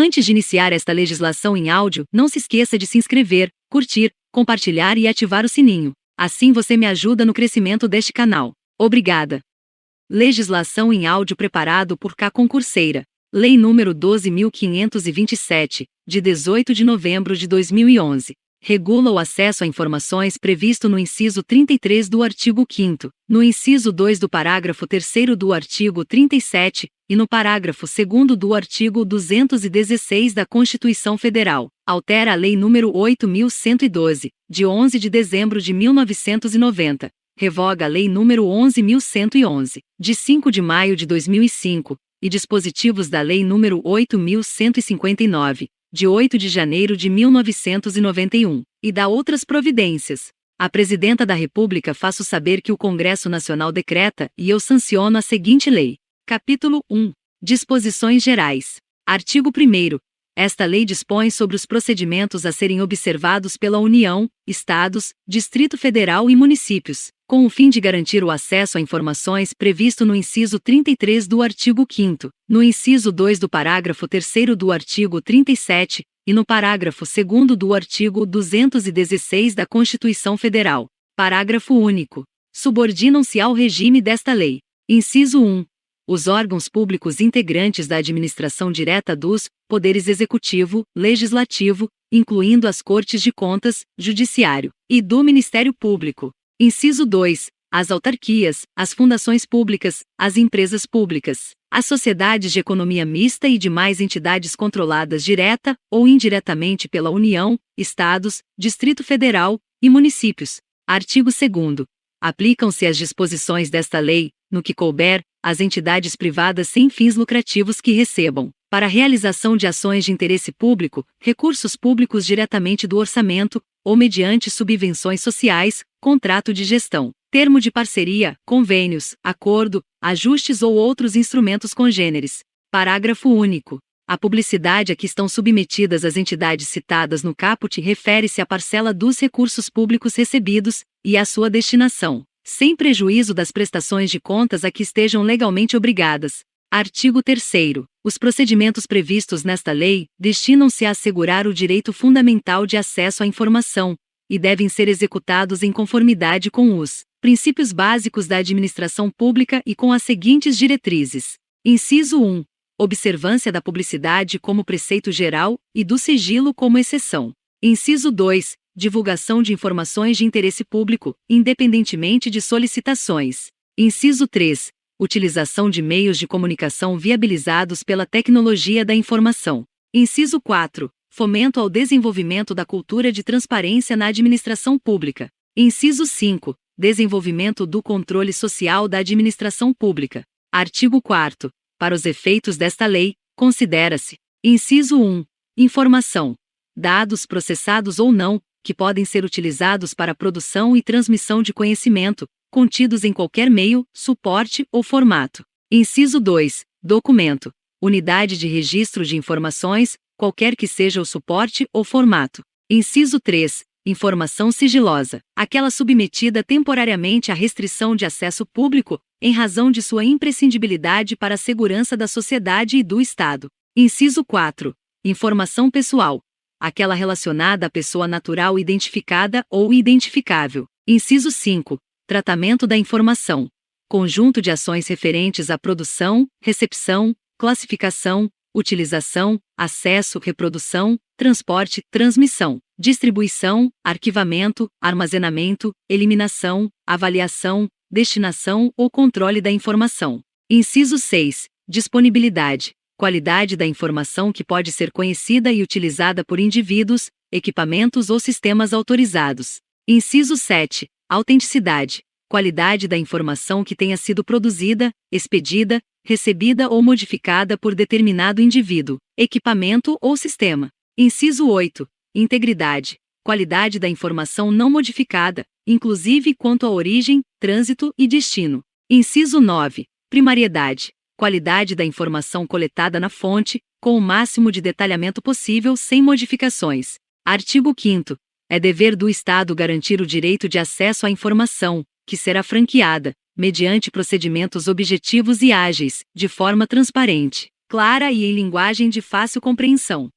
Antes de iniciar esta legislação em áudio, não se esqueça de se inscrever, curtir, compartilhar e ativar o sininho. Assim você me ajuda no crescimento deste canal. Obrigada. Legislação em áudio preparado por K. Concurseira. Lei nº 12.527, de 18 de novembro de 2011. Regula o acesso a informações previsto no inciso 33 do artigo 5º, no inciso 2 do parágrafo 3º do artigo 37 e no parágrafo 2º do artigo 216 da Constituição Federal. Altera a Lei nº 8.112, de 11 de dezembro de 1990. Revoga a Lei nº 11.111, de 5 de maio de 2005, e dispositivos da Lei nº 8.159, de 8 de janeiro de 1991, e dá outras providências. A Presidenta da República faço saber que o Congresso Nacional decreta e eu sanciono a seguinte lei. Capítulo 1. Disposições Gerais. Artigo 1º. Esta lei dispõe sobre os procedimentos a serem observados pela União, Estados, Distrito Federal e municípios, com o fim de garantir o acesso a informações previsto no inciso 33 do artigo 5º, no inciso 2 do parágrafo 3º do artigo 37 e no parágrafo 2º do artigo 216 da Constituição Federal. Parágrafo único. Subordinam-se ao regime desta lei. Inciso 1. Os órgãos públicos integrantes da administração direta dos Poderes Executivo, Legislativo, incluindo as Cortes de Contas, Judiciário, e do Ministério Público. Inciso 2. As autarquias, as fundações públicas, as empresas públicas, as sociedades de economia mista e demais entidades controladas direta ou indiretamente pela União, Estados, Distrito Federal e municípios. Artigo 2º. Aplicam-se as disposições desta lei, no que couber, às entidades privadas sem fins lucrativos que recebam, para a realização de ações de interesse público, recursos públicos diretamente do orçamento, ou mediante subvenções sociais, contrato de gestão, termo de parceria, convênios, acordo, ajustes ou outros instrumentos congêneres. Parágrafo único. A publicidade a que estão submetidas as entidades citadas no caput refere-se à parcela dos recursos públicos recebidos e à sua destinação, sem prejuízo das prestações de contas a que estejam legalmente obrigadas. Artigo 3º. Os procedimentos previstos nesta lei destinam-se a assegurar o direito fundamental de acesso à informação e devem ser executados em conformidade com os princípios básicos da administração pública e com as seguintes diretrizes. Inciso 1. Observância da publicidade como preceito geral e do sigilo como exceção. Inciso 2. Divulgação de informações de interesse público, independentemente de solicitações. Inciso 3. Utilização de meios de comunicação viabilizados pela tecnologia da informação. Inciso 4. Fomento ao desenvolvimento da cultura de transparência na administração pública. Inciso 5. Desenvolvimento do controle social da administração pública. Artigo 4º. Para os efeitos desta lei, considera-se: inciso 1. Informação. Dados processados ou não, que podem ser utilizados para a produção e transmissão de conhecimento, contidos em qualquer meio, suporte ou formato. Inciso 2. Documento. Unidade de registro de informações, qualquer que seja o suporte ou formato. Inciso 3. Informação sigilosa. Aquela submetida temporariamente à restrição de acesso público, em razão de sua imprescindibilidade para a segurança da sociedade e do Estado. Inciso 4. Informação pessoal. Aquela relacionada à pessoa natural identificada ou identificável. Inciso 5. Tratamento da informação. Conjunto de ações referentes à produção, recepção, classificação, utilização, acesso, reprodução, transporte, transmissão, distribuição, arquivamento, armazenamento, eliminação, avaliação, destinação ou controle da informação. Inciso 6. Disponibilidade. Qualidade da informação que pode ser conhecida e utilizada por indivíduos, equipamentos ou sistemas autorizados. Inciso 7. Autenticidade. Qualidade da informação que tenha sido produzida, expedida, recebida ou modificada por determinado indivíduo, equipamento ou sistema. Inciso 8. Integridade. Qualidade da informação não modificada, inclusive quanto à origem, trânsito e destino. Inciso 9. Primariedade. Qualidade da informação coletada na fonte, com o máximo de detalhamento possível sem modificações. Artigo 5º. É dever do Estado garantir o direito de acesso à informação, que será franqueada, mediante procedimentos objetivos e ágeis, de forma transparente, clara e em linguagem de fácil compreensão.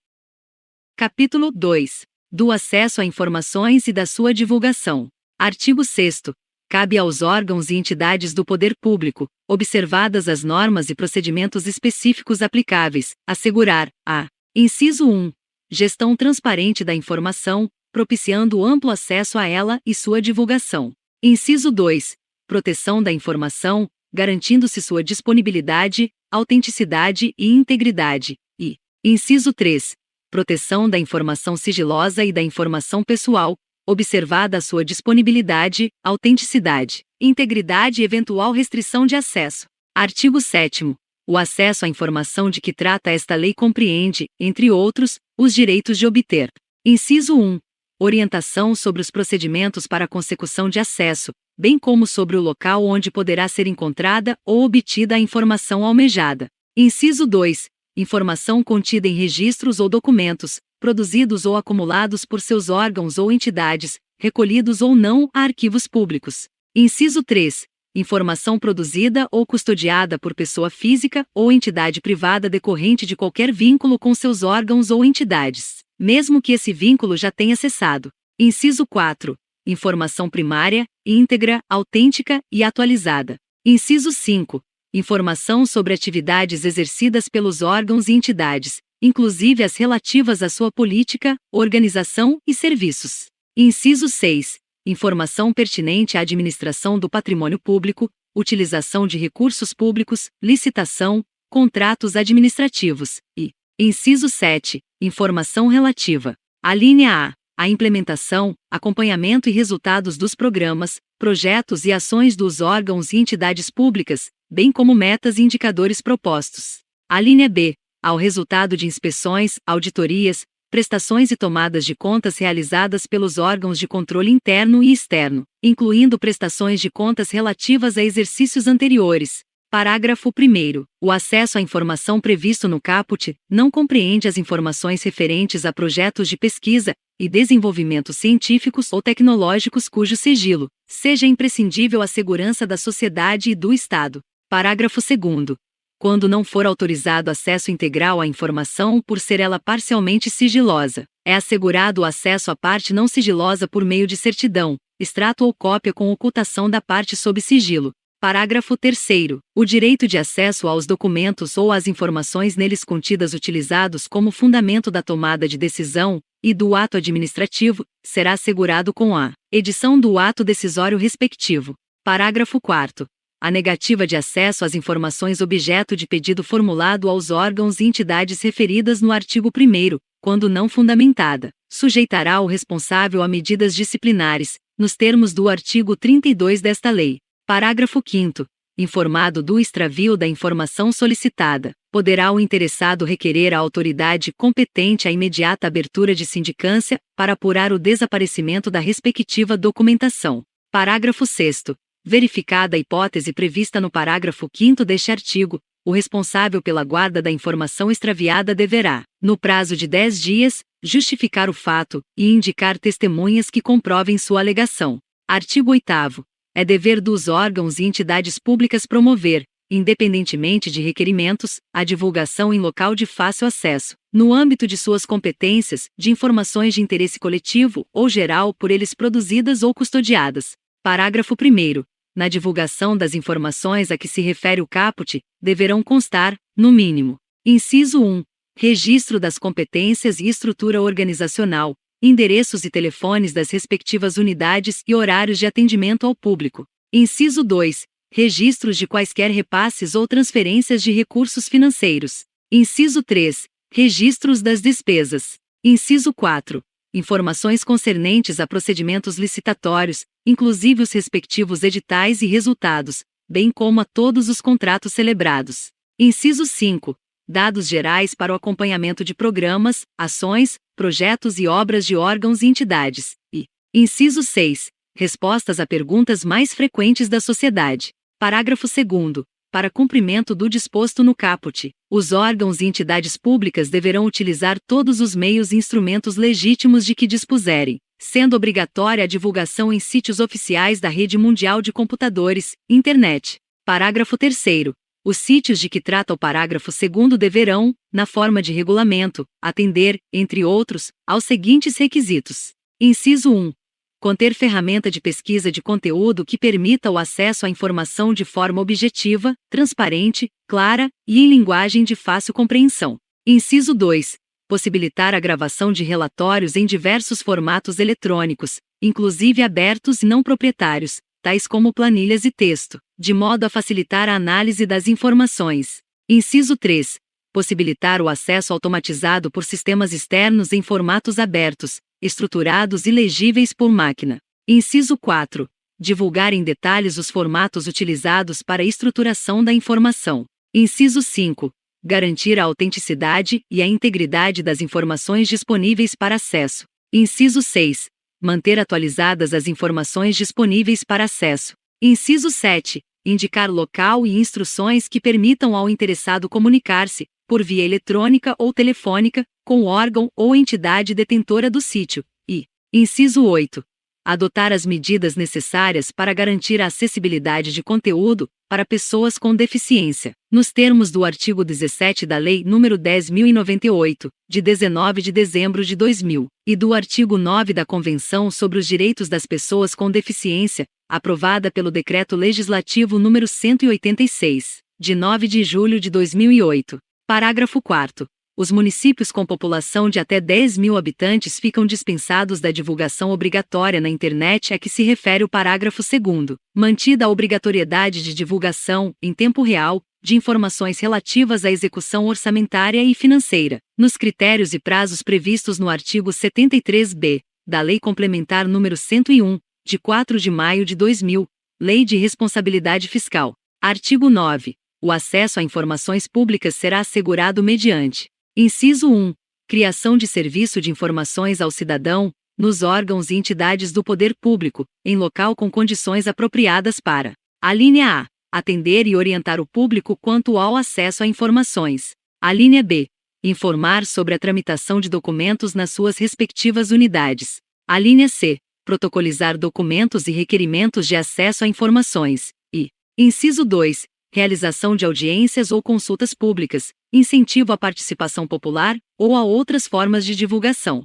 Capítulo 2. Do acesso a informações e da sua divulgação. Artigo 6º. Cabe aos órgãos e entidades do poder público, observadas as normas e procedimentos específicos aplicáveis, assegurar a: inciso 1. Gestão transparente da informação, propiciando amplo acesso a ela e sua divulgação. Inciso 2. Proteção da informação, garantindo-se sua disponibilidade, autenticidade e integridade. E inciso 3. Proteção da informação sigilosa e da informação pessoal, observada a sua disponibilidade, autenticidade, integridade e eventual restrição de acesso. Artigo 7º. O acesso à informação de que trata esta lei compreende, entre outros, os direitos de obter. Inciso 1. Orientação sobre os procedimentos para a consecução de acesso, bem como sobre o local onde poderá ser encontrada ou obtida a informação almejada. Inciso 2. Informação contida em registros ou documentos, produzidos ou acumulados por seus órgãos ou entidades, recolhidos ou não a arquivos públicos. Inciso 3. Informação produzida ou custodiada por pessoa física ou entidade privada decorrente de qualquer vínculo com seus órgãos ou entidades, mesmo que esse vínculo já tenha cessado. Inciso 4. Informação primária, íntegra, autêntica e atualizada. Inciso 5. Informação sobre atividades exercidas pelos órgãos e entidades, inclusive as relativas à sua política, organização e serviços. Inciso 6. Informação pertinente à administração do patrimônio público, utilização de recursos públicos, licitação, contratos administrativos. E inciso 7. Informação relativa à linha A. A implementação, acompanhamento e resultados dos programas, projetos e ações dos órgãos e entidades públicas, bem como metas e indicadores propostos. A linha B. Ao resultado de inspeções, auditorias, prestações e tomadas de contas realizadas pelos órgãos de controle interno e externo, incluindo prestações de contas relativas a exercícios anteriores. Parágrafo 1º. O acesso à informação previsto no caput não compreende as informações referentes a projetos de pesquisa e desenvolvimento científicos ou tecnológicos cujo sigilo seja imprescindível à segurança da sociedade e do Estado. Parágrafo 2º. Quando não for autorizado acesso integral à informação por ser ela parcialmente sigilosa, é assegurado o acesso à parte não sigilosa por meio de certidão, extrato ou cópia com ocultação da parte sob sigilo. Parágrafo 3º. O direito de acesso aos documentos ou às informações neles contidas utilizados como fundamento da tomada de decisão e do ato administrativo será assegurado com a edição do ato decisório respectivo. Parágrafo 4º. A negativa de acesso às informações objeto de pedido formulado aos órgãos e entidades referidas no artigo 1º, quando não fundamentada, sujeitará o responsável a medidas disciplinares, nos termos do artigo 32 desta lei. Parágrafo 5º. Informado do extravio da informação solicitada, poderá o interessado requerer à autoridade competente a imediata abertura de sindicância para apurar o desaparecimento da respectiva documentação. Parágrafo 6º. Verificada a hipótese prevista no parágrafo 5º deste artigo, o responsável pela guarda da informação extraviada deverá, no prazo de 10 dias, justificar o fato e indicar testemunhas que comprovem sua alegação. Artigo 8º. É dever dos órgãos e entidades públicas promover, independentemente de requerimentos, a divulgação em local de fácil acesso, no âmbito de suas competências, de informações de interesse coletivo ou geral por eles produzidas ou custodiadas. Parágrafo 1º. Na divulgação das informações a que se refere o caput, deverão constar, no mínimo: inciso 1. Registro das competências e estrutura organizacional, endereços e telefones das respectivas unidades e horários de atendimento ao público. Inciso 2. Registros de quaisquer repasses ou transferências de recursos financeiros. Inciso 3. Registros das despesas. Inciso 4. Informações concernentes a procedimentos licitatórios, inclusive os respectivos editais e resultados, bem como a todos os contratos celebrados. Inciso 5. Dados gerais para o acompanhamento de programas, ações, projetos e obras de órgãos e entidades. E inciso 6. Respostas a perguntas mais frequentes da sociedade. Parágrafo 2º. Para cumprimento do disposto no caput, os órgãos e entidades públicas deverão utilizar todos os meios e instrumentos legítimos de que dispuserem, sendo obrigatória a divulgação em sítios oficiais da Rede Mundial de Computadores, Internet. Parágrafo 3º. Os sítios de que trata o parágrafo 2º deverão, na forma de regulamento, atender, entre outros, aos seguintes requisitos. Inciso 1. Conter ferramenta de pesquisa de conteúdo que permita o acesso à informação de forma objetiva, transparente, clara e em linguagem de fácil compreensão. Inciso 2. Possibilitar a gravação de relatórios em diversos formatos eletrônicos, inclusive abertos e não proprietários, tais como planilhas e texto, de modo a facilitar a análise das informações. Inciso 3. Possibilitar o acesso automatizado por sistemas externos em formatos abertos, estruturados e legíveis por máquina. Inciso 4. Divulgar em detalhes os formatos utilizados para a estruturação da informação. Inciso 5. Garantir a autenticidade e a integridade das informações disponíveis para acesso. Inciso 6. Manter atualizadas as informações disponíveis para acesso. Inciso 7. Indicar local e instruções que permitam ao interessado comunicar-se, por via eletrônica ou telefônica, com o órgão ou entidade detentora do sítio. E, inciso 8. Adotar as medidas necessárias para garantir a acessibilidade de conteúdo para pessoas com deficiência, nos termos do artigo 17 da Lei nº 10.098, de 19 de dezembro de 2000, e do artigo 9 da Convenção sobre os Direitos das Pessoas com Deficiência, aprovada pelo Decreto Legislativo nº 186, de 9 de julho de 2008. Parágrafo 4º. Os municípios com população de até 10.000 habitantes ficam dispensados da divulgação obrigatória na internet a que se refere o parágrafo 2º, mantida a obrigatoriedade de divulgação, em tempo real, de informações relativas à execução orçamentária e financeira, nos critérios e prazos previstos no artigo 73b, da Lei Complementar nº 101, de 4 de maio de 2000, Lei de Responsabilidade Fiscal. Artigo 9. O acesso a informações públicas será assegurado mediante: inciso 1. Criação de serviço de informações ao cidadão, nos órgãos e entidades do poder público, em local com condições apropriadas para: a linha A. Atender e orientar o público quanto ao acesso a informações. A linha B. Informar sobre a tramitação de documentos nas suas respectivas unidades. A linha C. Protocolizar documentos e requerimentos de acesso a informações. E, inciso 2. Realização de audiências ou consultas públicas, incentivo à participação popular, ou a outras formas de divulgação.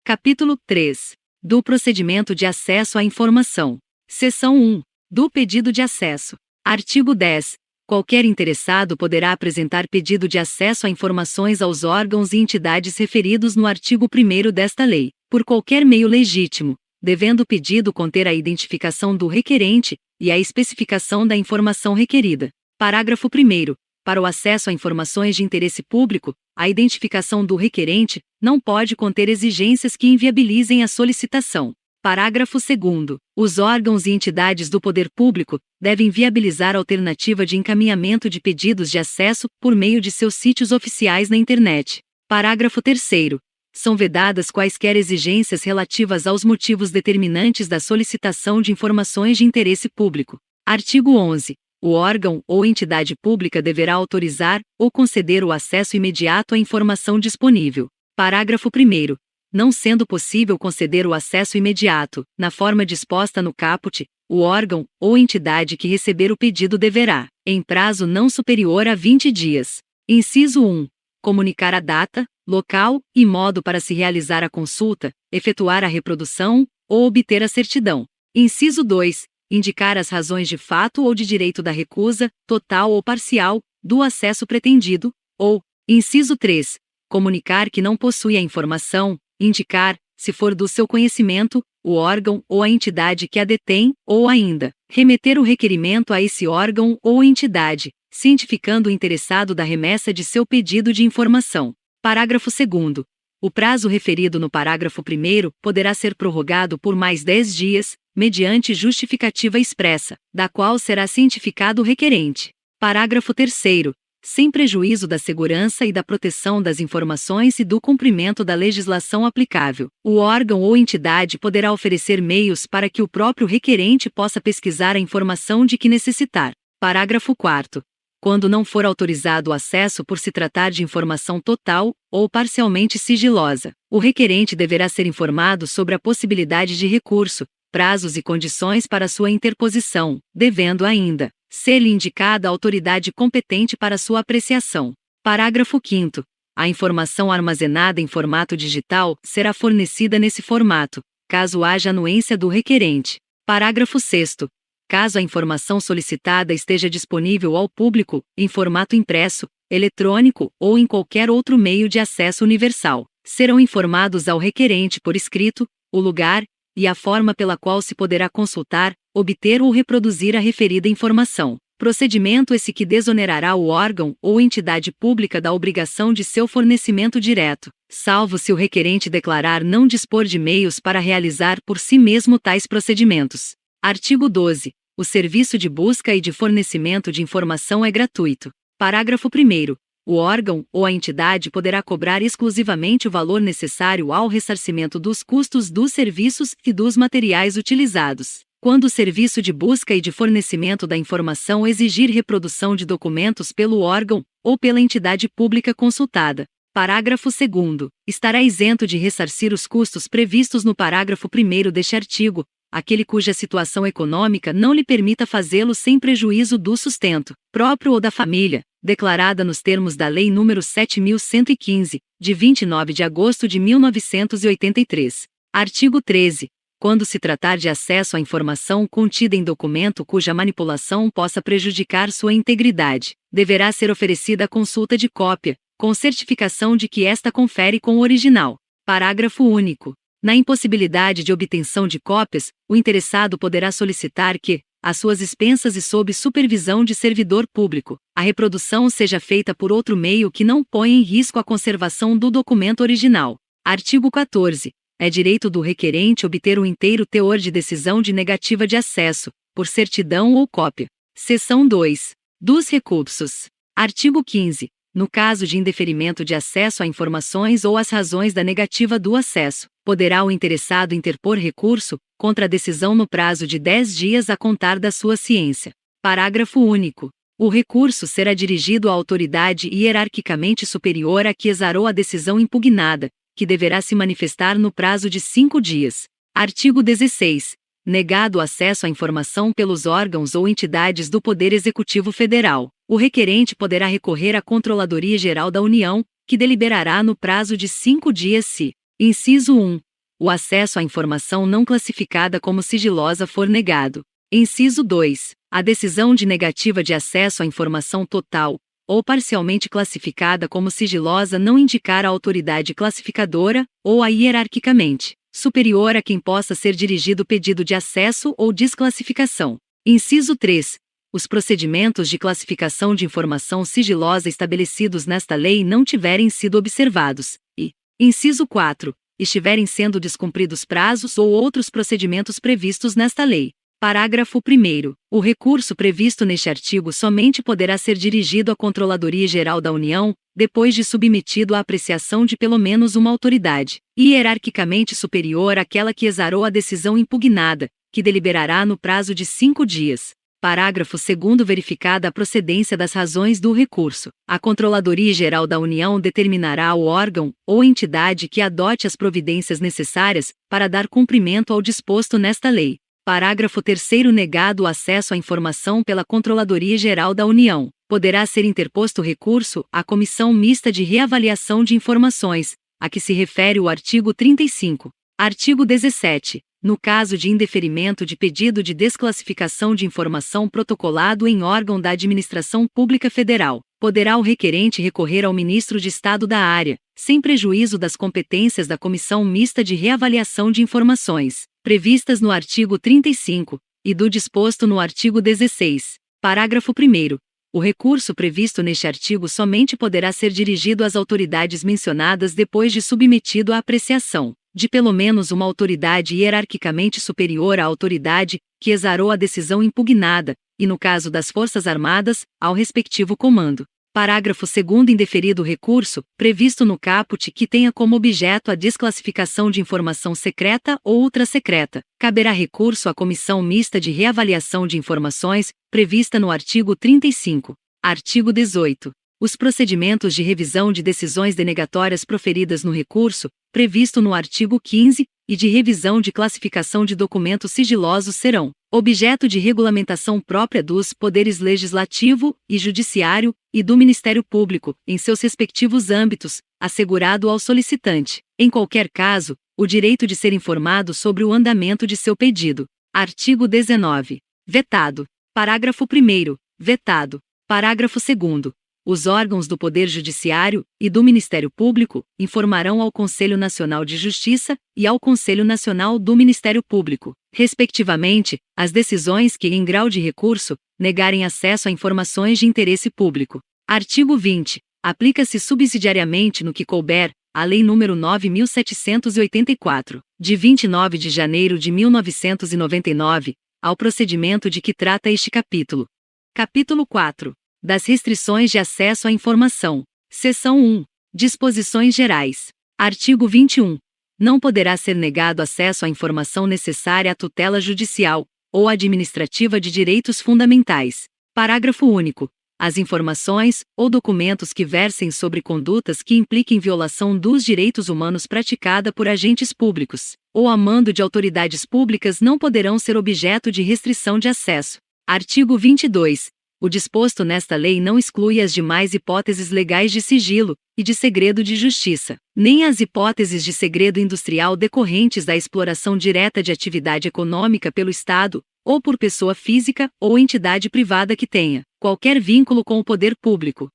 Capítulo 3. Do procedimento de acesso à informação. Seção 1. Do pedido de acesso. Artigo 10. Qualquer interessado poderá apresentar pedido de acesso a informações aos órgãos e entidades referidos no artigo 1º desta lei, por qualquer meio legítimo, devendo o pedido conter a identificação do requerente e a especificação da informação requerida. Parágrafo 1º. Para o acesso a informações de interesse público, a identificação do requerente não pode conter exigências que inviabilizem a solicitação. Parágrafo 2º. Os órgãos e entidades do poder público devem viabilizar alternativa de encaminhamento de pedidos de acesso por meio de seus sítios oficiais na internet. Parágrafo 3º. São vedadas quaisquer exigências relativas aos motivos determinantes da solicitação de informações de interesse público. Artigo 11. O órgão ou entidade pública deverá autorizar ou conceder o acesso imediato à informação disponível. Parágrafo 1º. Não sendo possível conceder o acesso imediato, na forma disposta no caput, o órgão ou entidade que receber o pedido deverá, em prazo não superior a 20 dias. Inciso 1. Comunicar a data, local e modo para se realizar a consulta, efetuar a reprodução ou obter a certidão. Inciso 2. Indicar as razões de fato ou de direito da recusa, total ou parcial, do acesso pretendido, ou, inciso 3. Comunicar que não possui a informação, indicar, se for do seu conhecimento, o órgão ou a entidade que a detém, ou ainda, remeter o requerimento a esse órgão ou entidade, cientificando o interessado da remessa de seu pedido de informação. Parágrafo 2º. O prazo referido no parágrafo 1º poderá ser prorrogado por mais 10 dias, mediante justificativa expressa, da qual será cientificado o requerente. Parágrafo 3º. Sem prejuízo da segurança e da proteção das informações e do cumprimento da legislação aplicável, o órgão ou entidade poderá oferecer meios para que o próprio requerente possa pesquisar a informação de que necessitar. Parágrafo 4º. Quando não for autorizado o acesso por se tratar de informação total ou parcialmente sigilosa, o requerente deverá ser informado sobre a possibilidade de recurso, prazos e condições para sua interposição, devendo ainda ser-lhe indicada a autoridade competente para sua apreciação. Parágrafo 5º. A informação armazenada em formato digital será fornecida nesse formato, caso haja anuência do requerente. Parágrafo 6º. Caso a informação solicitada esteja disponível ao público, em formato impresso, eletrônico ou em qualquer outro meio de acesso universal, serão informados ao requerente por escrito, o lugar e a forma pela qual se poderá consultar, obter ou reproduzir a referida informação. Procedimento esse que desonerará o órgão ou entidade pública da obrigação de seu fornecimento direto, salvo se o requerente declarar não dispor de meios para realizar por si mesmo tais procedimentos. Artigo 12. O serviço de busca e de fornecimento de informação é gratuito. Parágrafo 1º. O órgão ou a entidade poderá cobrar exclusivamente o valor necessário ao ressarcimento dos custos dos serviços e dos materiais utilizados, quando o serviço de busca e de fornecimento da informação exigir reprodução de documentos pelo órgão ou pela entidade pública consultada. Parágrafo 2º. Estará isento de ressarcir os custos previstos no parágrafo 1º deste artigo, aquele cuja situação econômica não lhe permita fazê-lo sem prejuízo do sustento próprio ou da família, declarada nos termos da Lei nº 7.115, de 29 de agosto de 1983. Artigo 13. Quando se tratar de acesso à informação contida em documento cuja manipulação possa prejudicar sua integridade, deverá ser oferecida a consulta de cópia, com certificação de que esta confere com o original. Parágrafo único. Na impossibilidade de obtenção de cópias, o interessado poderá solicitar que, às suas expensas e sob supervisão de servidor público, a reprodução seja feita por outro meio que não ponha em risco a conservação do documento original. Artigo 14. É direito do requerente obter o inteiro teor de decisão de negativa de acesso, por certidão ou cópia. Seção 2. Dos recursos. Artigo 15. No caso de indeferimento de acesso a informações ou as razões da negativa do acesso, poderá o interessado interpor recurso contra a decisão no prazo de 10 dias a contar da sua ciência. Parágrafo único. O recurso será dirigido à autoridade hierarquicamente superior a que exarou a decisão impugnada, que deverá se manifestar no prazo de 5 dias. Artigo 16. Negado o acesso à informação pelos órgãos ou entidades do Poder Executivo Federal, o requerente poderá recorrer à Controladoria Geral da União, que deliberará no prazo de 5 dias se: inciso 1. O acesso à informação não classificada como sigilosa for negado. Inciso 2. A decisão de negativa de acesso à informação total ou parcialmente classificada como sigilosa não indicar a autoridade classificadora ou a hierarquicamente superior a quem possa ser dirigido pedido de acesso ou desclassificação. Inciso 3. Os procedimentos de classificação de informação sigilosa estabelecidos nesta lei não tiverem sido observados, e, inciso 4, estiverem sendo descumpridos prazos ou outros procedimentos previstos nesta lei. Parágrafo 1º. O recurso previsto neste artigo somente poderá ser dirigido à Controladoria Geral da União, depois de submetido à apreciação de pelo menos uma autoridade, hierarquicamente superior àquela que exarou a decisão impugnada, que deliberará no prazo de 5 dias. Parágrafo 2º. Verificada a procedência das razões do recurso, a Controladoria Geral da União determinará o órgão ou entidade que adote as providências necessárias para dar cumprimento ao disposto nesta lei. Parágrafo 3º. Negado o acesso à informação pela Controladoria Geral da União, poderá ser interposto recurso à Comissão Mista de Reavaliação de Informações, a que se refere o artigo 35. Artigo 17. No caso de indeferimento de pedido de desclassificação de informação protocolado em órgão da Administração Pública Federal, poderá o requerente recorrer ao Ministro de Estado da área, sem prejuízo das competências da Comissão Mista de Reavaliação de Informações, previstas no artigo 35, e do disposto no artigo 16. Parágrafo 1º. O recurso previsto neste artigo somente poderá ser dirigido às autoridades mencionadas depois de submetido à apreciação de pelo menos uma autoridade hierarquicamente superior à autoridade que exarou a decisão impugnada, e no caso das Forças Armadas, ao respectivo comando. Parágrafo 2º. Indeferido o recurso, previsto no caput que tenha como objeto a desclassificação de informação secreta ou ultrasecreta, caberá recurso à Comissão Mista de Reavaliação de Informações, prevista no artigo 35. Artigo 18. Os procedimentos de revisão de decisões denegatórias proferidas no recurso, previsto no artigo 15, e de revisão de classificação de documentos sigilosos serão Objeto de regulamentação própria dos poderes legislativo e judiciário e do Ministério Público, em seus respectivos âmbitos, assegurado ao solicitante, em qualquer caso, o direito de ser informado sobre o andamento de seu pedido. Artigo 19. Vetado. Parágrafo 1º. Vetado. Parágrafo 2º. Os órgãos do Poder Judiciário e do Ministério Público informarão ao Conselho Nacional de Justiça e ao Conselho Nacional do Ministério Público, respectivamente, as decisões que, em grau de recurso, negarem acesso a informações de interesse público. Artigo 20. Aplica-se subsidiariamente no que couber, a Lei nº 9.784, de 29 de janeiro de 1999, ao procedimento de que trata este capítulo. Capítulo 4. Das restrições de acesso à informação. Seção 1. Disposições gerais. Artigo 21. Não poderá ser negado acesso à informação necessária à tutela judicial ou administrativa de direitos fundamentais. Parágrafo único. As informações ou documentos que versem sobre condutas que impliquem violação dos direitos humanos praticada por agentes públicos ou a mando de autoridades públicas não poderão ser objeto de restrição de acesso. Artigo 22. O disposto nesta lei não exclui as demais hipóteses legais de sigilo e de segredo de justiça, nem as hipóteses de segredo industrial decorrentes da exploração direta de atividade econômica pelo Estado, ou por pessoa física ou entidade privada que tenha qualquer vínculo com o poder público.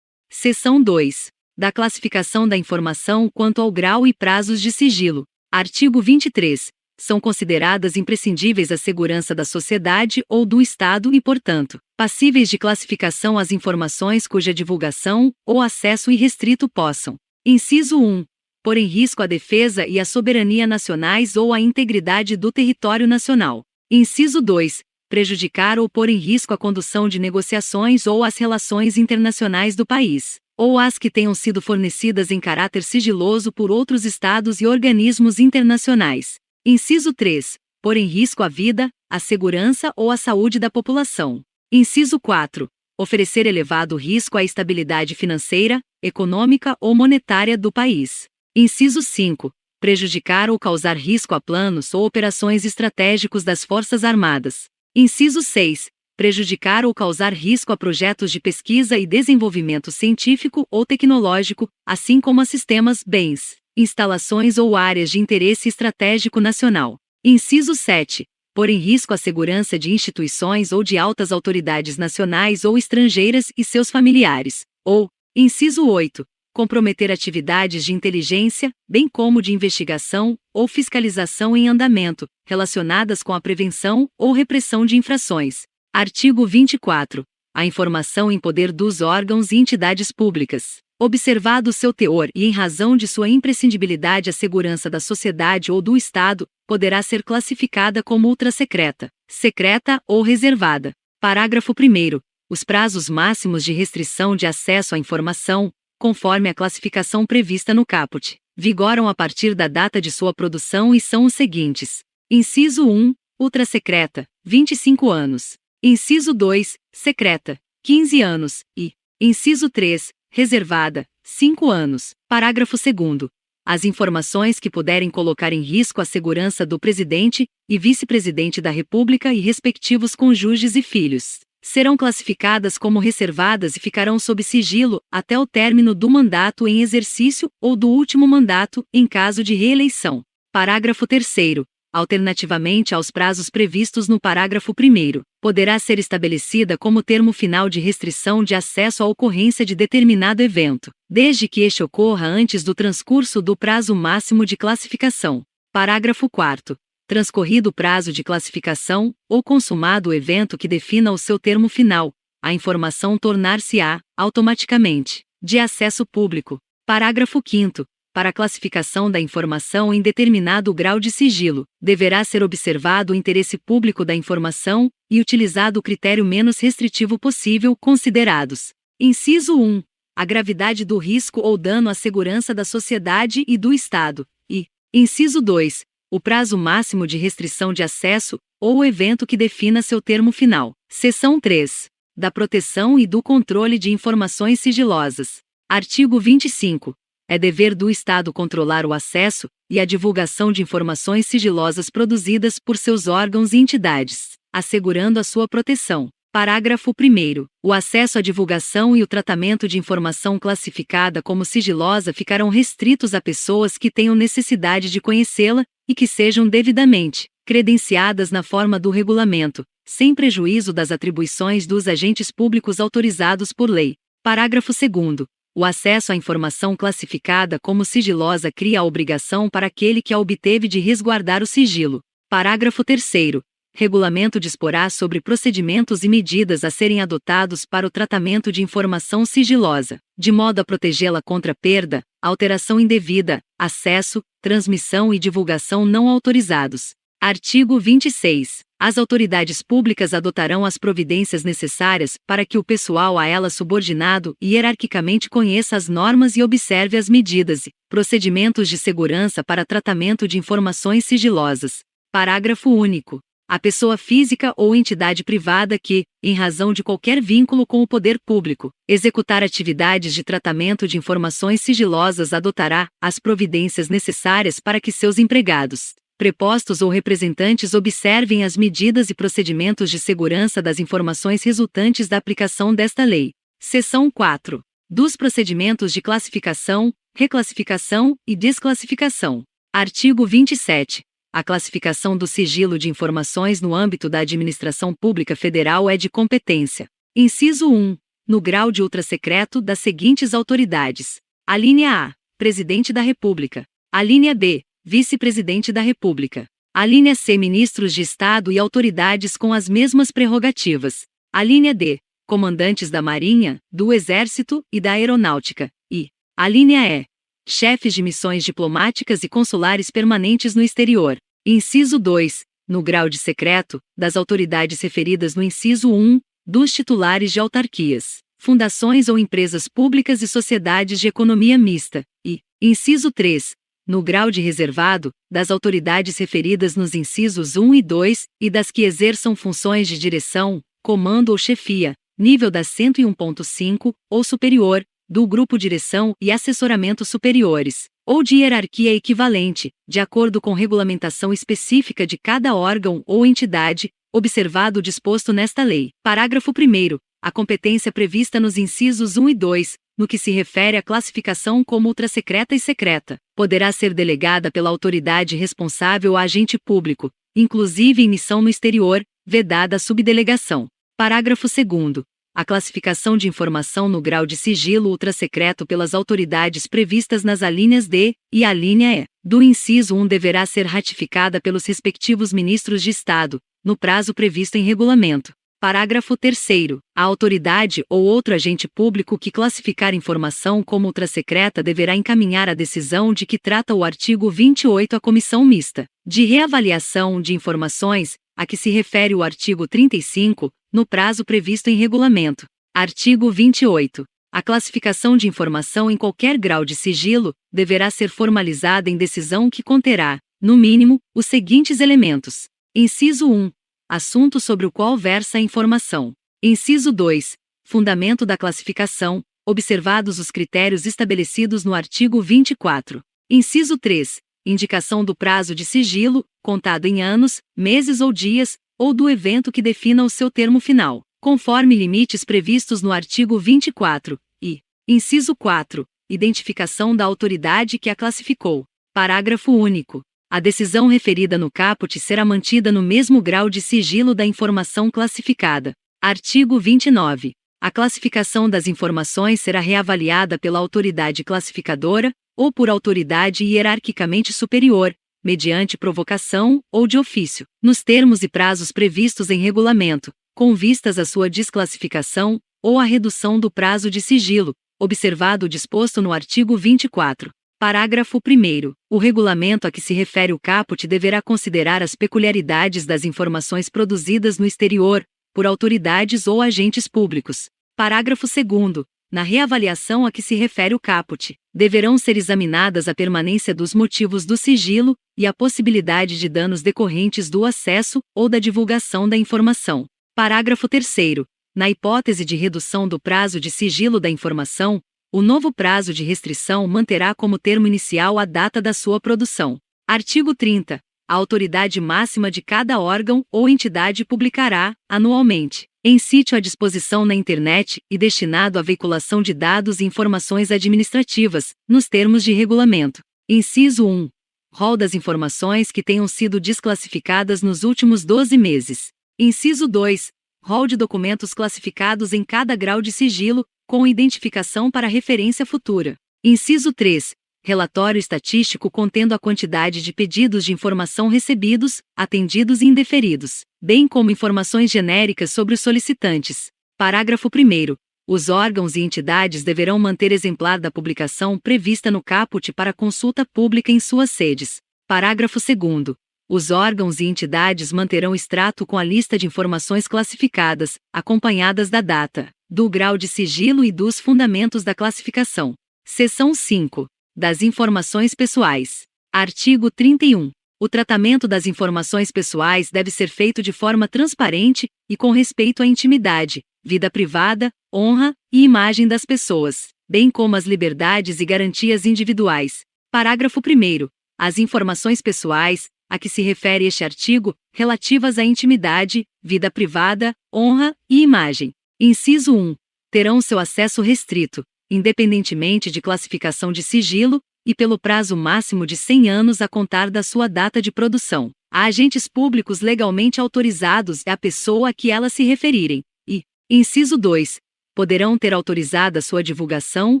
Seção 2. Da classificação da informação quanto ao grau e prazos de sigilo. Artigo 23. São consideradas imprescindíveis à segurança da sociedade ou do Estado e, portanto, passíveis de classificação as informações cuja divulgação ou acesso irrestrito possam: inciso 1. Pôr em risco a defesa e a soberania nacionais ou a integridade do território nacional. Inciso 2. Prejudicar ou pôr em risco a condução de negociações ou as relações internacionais do país, ou as que tenham sido fornecidas em caráter sigiloso por outros estados e organismos internacionais. Inciso 3. Pôr em risco a vida, a segurança ou a saúde da população. Inciso 4. Oferecer elevado risco à estabilidade financeira, econômica ou monetária do país. Inciso 5. Prejudicar ou causar risco a planos ou operações estratégicos das Forças Armadas. Inciso 6. Prejudicar ou causar risco a projetos de pesquisa e desenvolvimento científico ou tecnológico, assim como a sistemas, bens, instalações ou áreas de interesse estratégico nacional. Inciso 7. Pôr em risco a segurança de instituições ou de altas autoridades nacionais ou estrangeiras e seus familiares. Ou, inciso 8. Comprometer atividades de inteligência, bem como de investigação ou fiscalização em andamento, relacionadas com a prevenção ou repressão de infrações. Artigo 24. A informação em poder dos órgãos e entidades públicas, observado seu teor e em razão de sua imprescindibilidade à segurança da sociedade ou do Estado, poderá ser classificada como ultrasecreta, secreta ou reservada. Parágrafo 1º. Os prazos máximos de restrição de acesso à informação, conforme a classificação prevista no caput, vigoram a partir da data de sua produção e são os seguintes: inciso 1, ultrasecreta, 25 anos. Inciso 2, secreta, 15 anos, e inciso 3, reservada, 5 anos. Parágrafo 2º. As informações que puderem colocar em risco a segurança do presidente e vice-presidente da República e respectivos cônjuges e filhos serão classificadas como reservadas e ficarão sob sigilo até o término do mandato em exercício ou do último mandato, em caso de reeleição. Parágrafo 3º. Alternativamente aos prazos previstos no parágrafo 1º, poderá ser estabelecida como termo final de restrição de acesso à ocorrência de determinado evento, desde que este ocorra antes do transcurso do prazo máximo de classificação. Parágrafo 4º. Transcorrido o prazo de classificação, ou consumado o evento que defina o seu termo final, a informação tornar-se-á, automaticamente, de acesso público. Parágrafo 5º. Para a classificação da informação em determinado grau de sigilo, deverá ser observado o interesse público da informação e utilizado o critério menos restritivo possível, considerados: inciso 1. A gravidade do risco ou dano à segurança da sociedade e do Estado, e, inciso 2. O prazo máximo de restrição de acesso, ou o evento que defina seu termo final. Seção 3. Da proteção e do controle de informações sigilosas. Artigo 25. É dever do Estado controlar o acesso e a divulgação de informações sigilosas produzidas por seus órgãos e entidades, assegurando a sua proteção. Parágrafo 1º. O acesso à divulgação e o tratamento de informação classificada como sigilosa ficarão restritos a pessoas que tenham necessidade de conhecê-la e que sejam devidamente credenciadas na forma do regulamento, sem prejuízo das atribuições dos agentes públicos autorizados por lei. Parágrafo 2º. O acesso à informação classificada como sigilosa cria a obrigação para aquele que a obteve de resguardar o sigilo. Parágrafo 3º. Regulamento disporá sobre procedimentos e medidas a serem adotados para o tratamento de informação sigilosa, de modo a protegê-la contra perda, alteração indevida, acesso, transmissão e divulgação não autorizados. Artigo 26. As autoridades públicas adotarão as providências necessárias para que o pessoal a elas subordinado hierarquicamente conheça as normas e observe as medidas e procedimentos de segurança para tratamento de informações sigilosas. Parágrafo único. A pessoa física ou entidade privada que, em razão de qualquer vínculo com o poder público, executar atividades de tratamento de informações sigilosas adotará as providências necessárias para que seus empregados, prepostos ou representantes observem as medidas e procedimentos de segurança das informações resultantes da aplicação desta lei. Seção 4. Dos procedimentos de classificação, reclassificação e desclassificação. Artigo 27. A classificação do sigilo de informações no âmbito da administração pública federal é de competência. Inciso 1. No grau de ultrassecreto das seguintes autoridades. Alínea A. Presidente da República. Alínea B. Vice-Presidente da República. Alínea C. Ministros de Estado e autoridades com as mesmas prerrogativas. Alínea D. Comandantes da Marinha, do Exército e da Aeronáutica. E. Alínea E. Chefes de missões diplomáticas e consulares permanentes no exterior. Inciso 2. No grau de secreto, das autoridades referidas no inciso 1, dos titulares de autarquias, fundações ou empresas públicas e sociedades de economia mista. E. Inciso 3. No grau de reservado, das autoridades referidas nos incisos 1 e 2, e das que exerçam funções de direção, comando ou chefia, nível da 101.5, ou superior, do grupo direção e assessoramento superiores, ou de hierarquia equivalente, de acordo com regulamentação específica de cada órgão ou entidade, observado o disposto nesta lei. Parágrafo 1º. A competência prevista nos incisos 1 e 2, no que se refere à classificação como ultrassecreta e secreta, poderá ser delegada pela autoridade responsável a agente público, inclusive em missão no exterior, vedada a subdelegação. Parágrafo 2º. A classificação de informação no grau de sigilo ultrassecreto pelas autoridades previstas nas alíneas D e alínea E do inciso 1 deverá ser ratificada pelos respectivos ministros de Estado, no prazo previsto em regulamento. Parágrafo 3º. A autoridade ou outro agente público que classificar informação como ultrassecreta deverá encaminhar a decisão de que trata o artigo 28 à Comissão Mista de Reavaliação de Informações, a que se refere o artigo 35, no prazo previsto em regulamento. Artigo 28. A classificação de informação em qualquer grau de sigilo deverá ser formalizada em decisão que conterá, no mínimo, os seguintes elementos. Inciso 1. Assunto sobre o qual versa a informação. Inciso 2. Fundamento da classificação, observados os critérios estabelecidos no artigo 24. Inciso 3. Indicação do prazo de sigilo, contado em anos, meses ou dias, ou do evento que defina o seu termo final, conforme limites previstos no artigo 24, e, inciso 4, identificação da autoridade que a classificou. Parágrafo único. A decisão referida no caput será mantida no mesmo grau de sigilo da informação classificada. Artigo 29. A classificação das informações será reavaliada pela autoridade classificadora, ou por autoridade hierarquicamente superior, mediante provocação ou de ofício, nos termos e prazos previstos em regulamento, com vistas à sua desclassificação, ou à redução do prazo de sigilo, observado o disposto no artigo 24. Parágrafo 1º. O regulamento a que se refere o caput deverá considerar as peculiaridades das informações produzidas no exterior, por autoridades ou agentes públicos. Parágrafo 2º. Na reavaliação a que se refere o caput, deverão ser examinadas a permanência dos motivos do sigilo e a possibilidade de danos decorrentes do acesso ou da divulgação da informação. Parágrafo 3º. Na hipótese de redução do prazo de sigilo da informação, o novo prazo de restrição manterá como termo inicial a data da sua produção. Artigo 30. a autoridade máxima de cada órgão ou entidade publicará, anualmente, em sítio à disposição na internet e destinado à veiculação de dados e informações administrativas, nos termos de regulamento. Inciso 1. Rol das informações que tenham sido desclassificadas nos últimos 12 meses. Inciso 2. Rol de documentos classificados em cada grau de sigilo, com identificação para referência futura. Inciso 3. Relatório estatístico contendo a quantidade de pedidos de informação recebidos, atendidos e indeferidos, bem como informações genéricas sobre os solicitantes. Parágrafo 1º. Os órgãos e entidades deverão manter exemplar da publicação prevista no caput para consulta pública em suas sedes. Parágrafo 2º. Os órgãos e entidades manterão extrato com a lista de informações classificadas, acompanhadas da data, do grau de sigilo e dos fundamentos da classificação. Seção 5. Das informações pessoais. Artigo 31. O tratamento das informações pessoais deve ser feito de forma transparente e com respeito à intimidade, vida privada, honra e imagem das pessoas, bem como as liberdades e garantias individuais. Parágrafo 1º. As informações pessoais, a que se refere este artigo, relativas à intimidade, vida privada, honra e imagem. Inciso 1. Terão seu acesso restrito, independentemente de classificação de sigilo, e pelo prazo máximo de 100 anos a contar da sua data de produção, a agentes públicos legalmente autorizados e à pessoa a que elas se referirem. E, inciso 2. Poderão ter autorizada sua divulgação,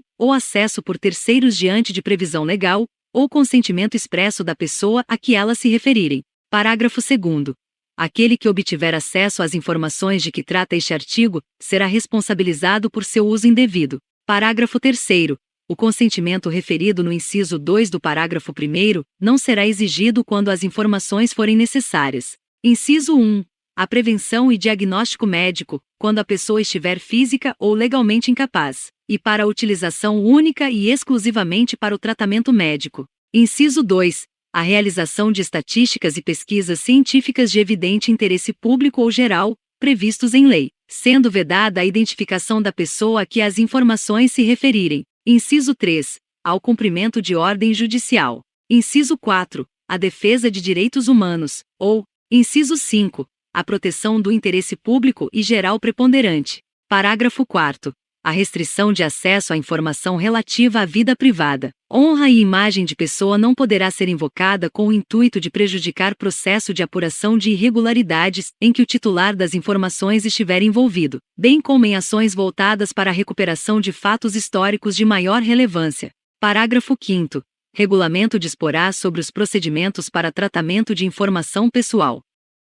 ou acesso por terceiros diante de previsão legal, ou consentimento expresso da pessoa a que elas se referirem. Parágrafo 2º. Aquele que obtiver acesso às informações de que trata este artigo, será responsabilizado por seu uso indevido. Parágrafo 3º. O consentimento referido no inciso 2 do parágrafo 1º não será exigido quando as informações forem necessárias. Inciso 1. A prevenção e diagnóstico médico, quando a pessoa estiver física ou legalmente incapaz, e para a utilização única e exclusivamente para o tratamento médico. Inciso 2. A realização de estatísticas e pesquisas científicas de evidente interesse público ou geral, previstos em lei, sendo vedada a identificação da pessoa a que as informações se referirem. Inciso 3. Ao cumprimento de ordem judicial. Inciso 4. A defesa de direitos humanos, ou, inciso 5. A proteção do interesse público e geral preponderante. Parágrafo 4º. A restrição de acesso à informação relativa à vida privada, honra e imagem de pessoa não poderá ser invocada com o intuito de prejudicar processo de apuração de irregularidades em que o titular das informações estiver envolvido, bem como em ações voltadas para a recuperação de fatos históricos de maior relevância. Parágrafo 5º. Regulamento disporá sobre os procedimentos para tratamento de informação pessoal.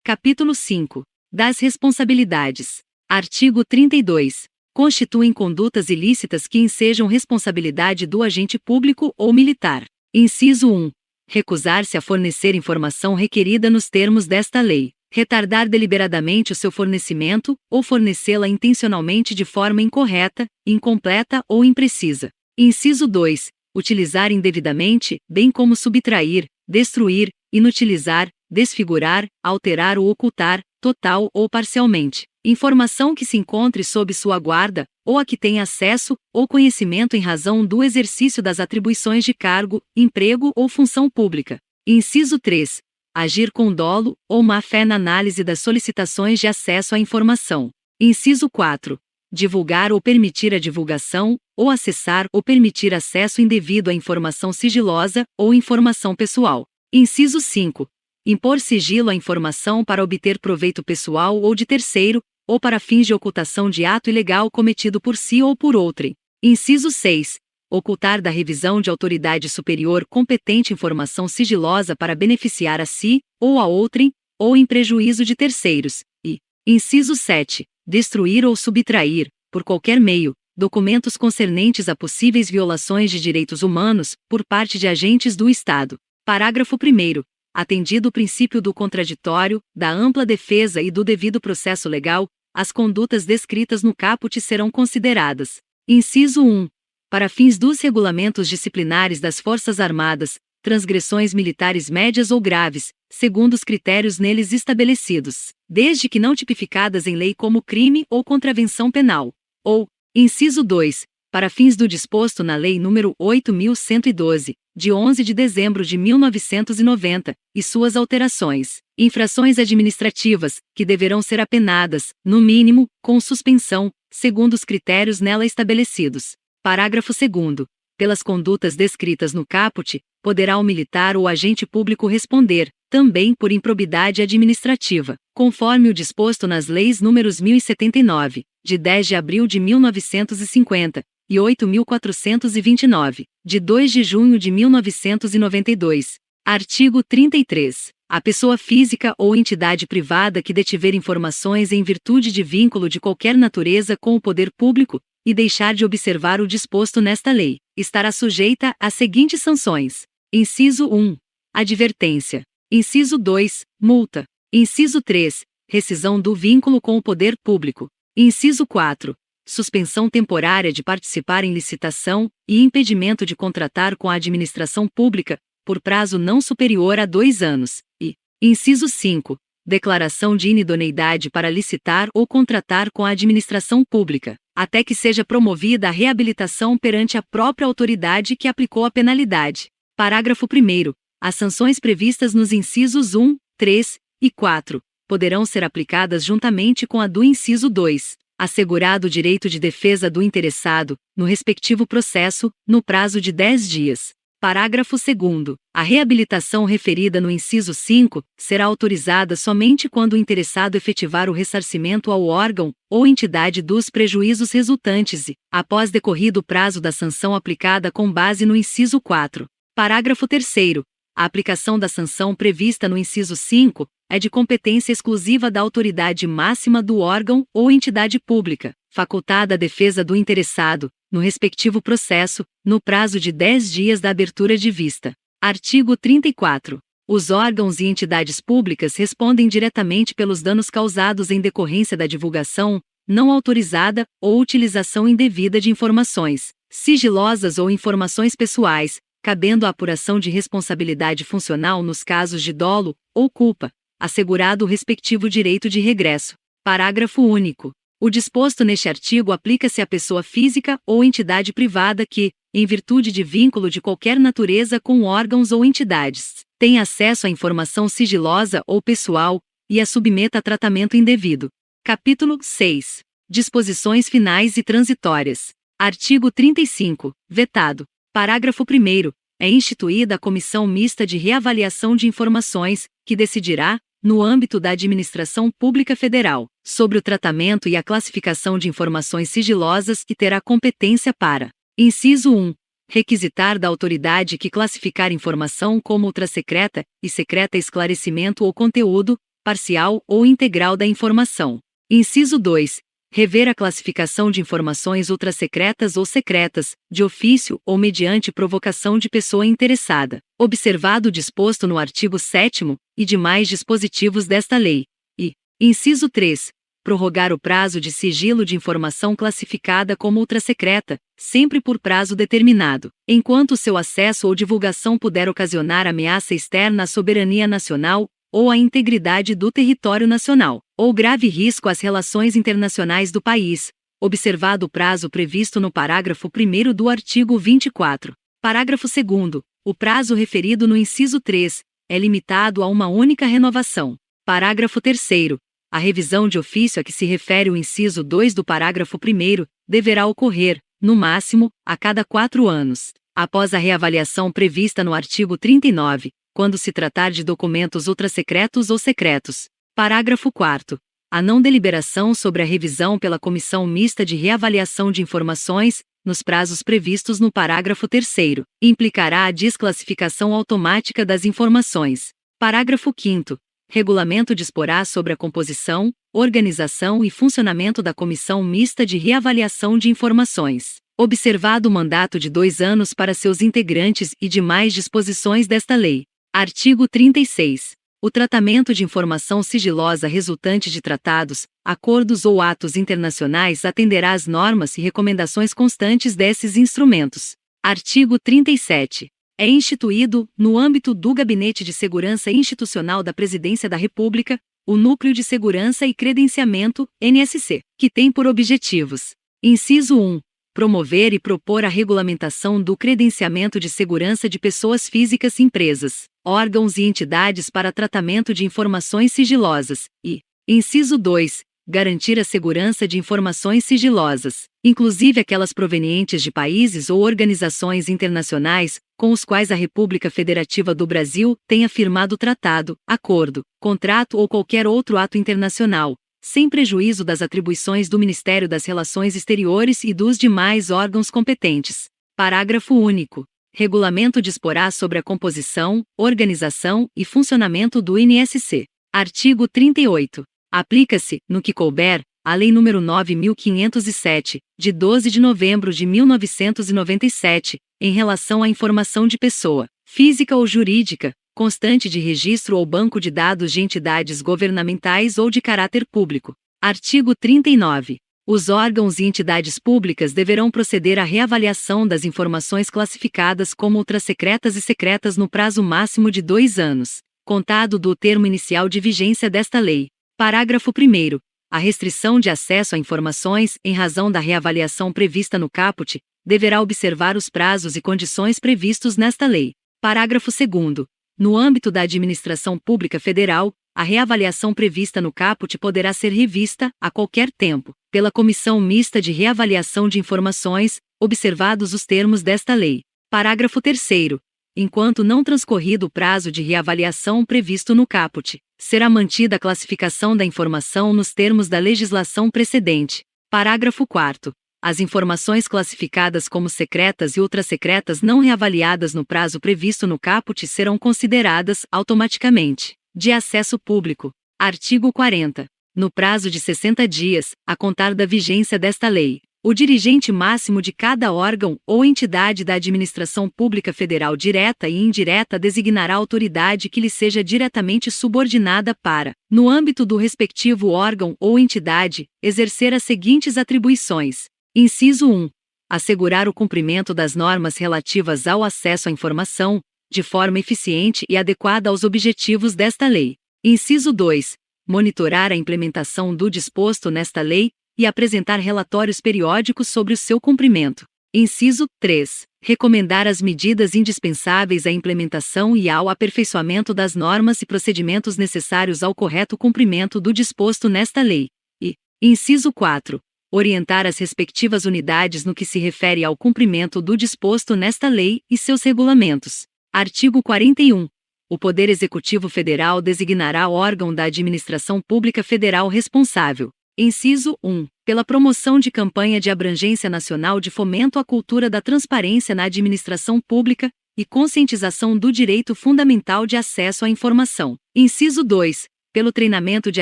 Capítulo 5. Das responsabilidades. Artigo 32. Constituem condutas ilícitas que ensejam responsabilidade do agente público ou militar. Inciso 1. Recusar-se a fornecer informação requerida nos termos desta lei. Retardar deliberadamente o seu fornecimento, ou fornecê-la intencionalmente de forma incorreta, incompleta ou imprecisa. Inciso 2. Utilizar indevidamente, bem como subtrair, destruir, inutilizar, desfigurar, alterar ou ocultar, total ou parcialmente, informação que se encontre sob sua guarda, ou a que tenha acesso, ou conhecimento em razão do exercício das atribuições de cargo, emprego ou função pública. Inciso 3. Agir com dolo, ou má-fé na análise das solicitações de acesso à informação. Inciso 4. Divulgar ou permitir a divulgação, ou acessar ou permitir acesso indevido à informação sigilosa, ou informação pessoal. Inciso 5. Impor sigilo à informação para obter proveito pessoal ou de terceiro, ou para fins de ocultação de ato ilegal cometido por si ou por outrem. Inciso 6. Ocultar da revisão de autoridade superior competente informação sigilosa para beneficiar a si, ou a outrem, ou em prejuízo de terceiros. E, inciso 7. Destruir ou subtrair, por qualquer meio, documentos concernentes a possíveis violações de direitos humanos, por parte de agentes do Estado. Parágrafo 1º. Atendido o princípio do contraditório, da ampla defesa e do devido processo legal, as condutas descritas no caput serão consideradas. Inciso 1. Para fins dos regulamentos disciplinares das Forças Armadas, transgressões militares médias ou graves, segundo os critérios neles estabelecidos, desde que não tipificadas em lei como crime ou contravenção penal. Ou, inciso 2. para fins do disposto na Lei nº 8.112, de 11 de dezembro de 1990, e suas alterações. Infrações administrativas, que deverão ser apenadas, no mínimo, com suspensão, segundo os critérios nela estabelecidos. Parágrafo 2º. Pelas condutas descritas no caput, poderá o militar ou agente público responder, também por improbidade administrativa, conforme o disposto nas leis números 1079, de 10 de abril de 1950, e 8.429, de 2 de junho de 1992. Artigo 33. A pessoa física ou entidade privada que detiver informações em virtude de vínculo de qualquer natureza com o poder público, e deixar de observar o disposto nesta lei, estará sujeita às seguintes sanções. Inciso 1. Advertência. Inciso 2. Multa. Inciso 3. Rescisão do vínculo com o poder público. Inciso 4. Suspensão temporária de participar em licitação e impedimento de contratar com a administração pública, por prazo não superior a 2 anos. E, inciso 5. Declaração de inidoneidade para licitar ou contratar com a administração pública, até que seja promovida a reabilitação perante a própria autoridade que aplicou a penalidade. Parágrafo 1º. As sanções previstas nos incisos 1, 3 e 4 poderão ser aplicadas juntamente com a do inciso 2, assegurado o direito de defesa do interessado, no respectivo processo, no prazo de 10 dias. Parágrafo 2º. A reabilitação referida no inciso 5 será autorizada somente quando o interessado efetivar o ressarcimento ao órgão ou entidade dos prejuízos resultantes e, após decorrido o prazo da sanção aplicada com base no inciso 4. Parágrafo 3º. A aplicação da sanção prevista no inciso 5 é de competência exclusiva da autoridade máxima do órgão ou entidade pública, facultada à defesa do interessado, no respectivo processo, no prazo de 10 dias da abertura de vista. Artigo 34. Os órgãos e entidades públicas respondem diretamente pelos danos causados em decorrência da divulgação, não autorizada ou utilização indevida de informações sigilosas ou informações pessoais, cabendo a apuração de responsabilidade funcional nos casos de dolo ou culpa, assegurado o respectivo direito de regresso. Parágrafo único. O disposto neste artigo aplica-se à pessoa física ou entidade privada que, em virtude de vínculo de qualquer natureza com órgãos ou entidades, tenha acesso à informação sigilosa ou pessoal, e a submeta a tratamento indevido. Capítulo 6. Disposições finais e transitórias. Artigo 35. Vetado. Parágrafo 1º. É instituída a Comissão Mista de Reavaliação de Informações, que decidirá, no âmbito da Administração Pública Federal, sobre o tratamento e a classificação de informações sigilosas e terá competência para: inciso 1. Requisitar da autoridade que classificar informação como ultrassecreta e secreta esclarecimento ou conteúdo, parcial ou integral da informação. Inciso 2. Rever a classificação de informações ultrassecretas ou secretas, de ofício ou mediante provocação de pessoa interessada, observado o disposto no artigo 7º e demais dispositivos desta lei. E, inciso 3. Prorrogar o prazo de sigilo de informação classificada como ultrassecreta, sempre por prazo determinado, enquanto seu acesso ou divulgação puder ocasionar ameaça externa à soberania nacional ou à integridade do território nacional, ou grave risco às relações internacionais do país, observado o prazo previsto no parágrafo 1º do artigo 24. Parágrafo 2º. O prazo referido no inciso 3 é limitado a uma única renovação. Parágrafo 3º. A revisão de ofício a que se refere o inciso 2 do parágrafo 1º deverá ocorrer, no máximo, a cada 4 anos, após a reavaliação prevista no artigo 39, quando se tratar de documentos ultrassecretos ou secretos. Parágrafo 4º. A não deliberação sobre a revisão pela Comissão Mista de Reavaliação de Informações, nos prazos previstos no parágrafo 3º, implicará a desclassificação automática das informações. Parágrafo 5º. Regulamento disporá sobre a composição, organização e funcionamento da Comissão Mista de Reavaliação de Informações, observado o mandato de 2 anos para seus integrantes e demais disposições desta lei. Artigo 36. O tratamento de informação sigilosa resultante de tratados, acordos ou atos internacionais atenderá às normas e recomendações constantes desses instrumentos. Artigo 37. É instituído, no âmbito do Gabinete de Segurança Institucional da Presidência da República, o Núcleo de Segurança e Credenciamento, NSC, que tem por objetivos: inciso 1. promover e propor a regulamentação do credenciamento de segurança de pessoas físicas, empresas, órgãos e entidades para tratamento de informações sigilosas, e, inciso 2, garantir a segurança de informações sigilosas, inclusive aquelas provenientes de países ou organizações internacionais, com os quais a República Federativa do Brasil tenha firmado tratado, acordo, contrato ou qualquer outro ato internacional, sem prejuízo das atribuições do Ministério das Relações Exteriores e dos demais órgãos competentes. Parágrafo único. Regulamento disporá sobre a composição, organização e funcionamento do INSC. Artigo 38. Aplica-se, no que couber, a Lei nº 9.507, de 12 de novembro de 1997, em relação à informação de pessoa, física ou jurídica, constante de registro ou banco de dados de entidades governamentais ou de caráter público. Artigo 39. Os órgãos e entidades públicas deverão proceder à reavaliação das informações classificadas como ultrassecretas e secretas no prazo máximo de 2 anos, contado do termo inicial de vigência desta lei. Parágrafo 1º. A restrição de acesso a informações, em razão da reavaliação prevista no caput, deverá observar os prazos e condições previstos nesta lei. Parágrafo 2º. No âmbito da administração pública federal, a reavaliação prevista no caput poderá ser revista, a qualquer tempo, pela Comissão Mista de Reavaliação de Informações, observados os termos desta lei. Parágrafo 3º. Enquanto não transcorrido o prazo de reavaliação previsto no caput, será mantida a classificação da informação nos termos da legislação precedente. Parágrafo 4º. As informações classificadas como secretas e ultrassecretas não reavaliadas no prazo previsto no caput serão consideradas, automaticamente, de acesso público. Artigo 40. No prazo de 60 dias, a contar da vigência desta lei, o dirigente máximo de cada órgão ou entidade da administração pública federal direta e indireta designará a autoridade que lhe seja diretamente subordinada para, no âmbito do respectivo órgão ou entidade, exercer as seguintes atribuições. Inciso 1. Assegurar o cumprimento das normas relativas ao acesso à informação, de forma eficiente e adequada aos objetivos desta lei. Inciso 2. Monitorar a implementação do disposto nesta lei e apresentar relatórios periódicos sobre o seu cumprimento. Inciso 3. Recomendar as medidas indispensáveis à implementação e ao aperfeiçoamento das normas e procedimentos necessários ao correto cumprimento do disposto nesta lei. E, inciso 4. Orientar as respectivas unidades no que se refere ao cumprimento do disposto nesta lei e seus regulamentos. Artigo 41. O Poder Executivo Federal designará o órgão da administração pública federal responsável. Inciso 1. Pela promoção de campanha de abrangência nacional de fomento à cultura da transparência na administração pública e conscientização do direito fundamental de acesso à informação. Inciso 2. Pelo treinamento de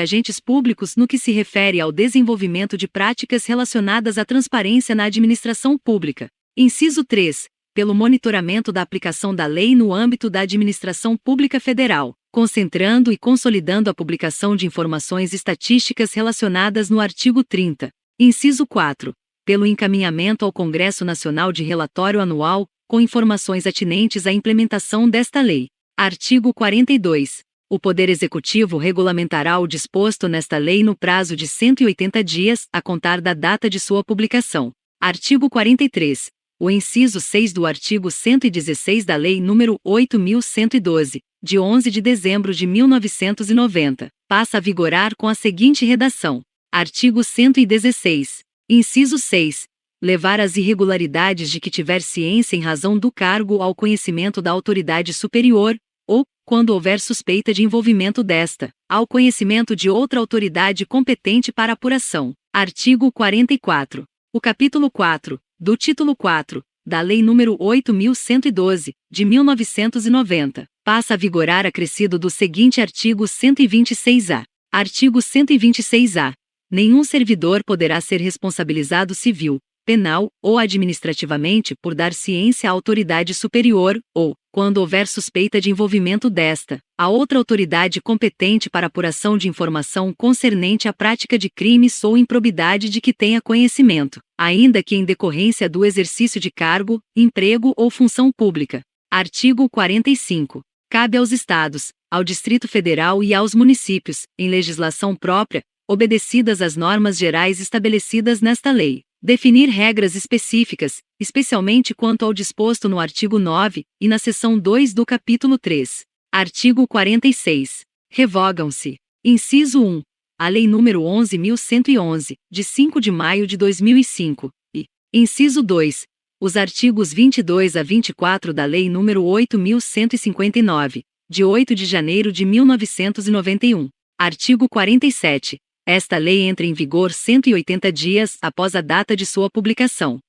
agentes públicos no que se refere ao desenvolvimento de práticas relacionadas à transparência na administração pública. Inciso 3. Pelo monitoramento da aplicação da lei no âmbito da administração pública federal, concentrando e consolidando a publicação de informações estatísticas relacionadas no artigo 30. Inciso 4. Pelo encaminhamento ao Congresso Nacional de relatório anual, com informações atinentes à implementação desta lei. Artigo 42. O Poder Executivo regulamentará o disposto nesta lei no prazo de 180 dias, a contar da data de sua publicação. Artigo 43. O inciso 6 do artigo 116 da Lei nº 8.112, de 11 de dezembro de 1990, passa a vigorar com a seguinte redação. Artigo 116. Inciso 6. Levar as irregularidades de que tiver ciência em razão do cargo ao conhecimento da autoridade superior, ou, quando houver suspeita de envolvimento desta, ao conhecimento de outra autoridade competente para apuração. Artigo 44. O capítulo 4, do título 4, da Lei nº 8.112, de 1990, passa a vigorar acrescido do seguinte artigo 126-A. Artigo 126-A. Nenhum servidor poderá ser responsabilizado civil, penal ou administrativamente por dar ciência à autoridade superior, ou, quando houver suspeita de envolvimento desta, a outra autoridade competente para apuração de informação concernente à prática de crimes ou improbidade de que tenha conhecimento, ainda que em decorrência do exercício de cargo, emprego ou função pública. Artigo 45. Cabe aos Estados, ao Distrito Federal e aos municípios, em legislação própria, obedecidas as normas gerais estabelecidas nesta lei, Definir regras específicas, especialmente quanto ao disposto no artigo 9 e na seção 2 do capítulo 3. Artigo 46. Revogam-se: inciso 1. A Lei nº 11.111, de 5 de maio de 2005, e, inciso 2, os artigos 22 a 24 da Lei nº 8.159, de 8 de janeiro de 1991. Artigo 47. Esta lei entra em vigor 180 dias após a data de sua publicação.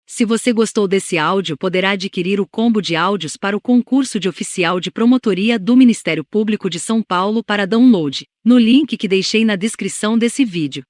Se você gostou desse áudio, poderá adquirir o combo de áudios para o concurso de oficial de promotoria do Ministério Público de São Paulo para download, no link que deixei na descrição desse vídeo.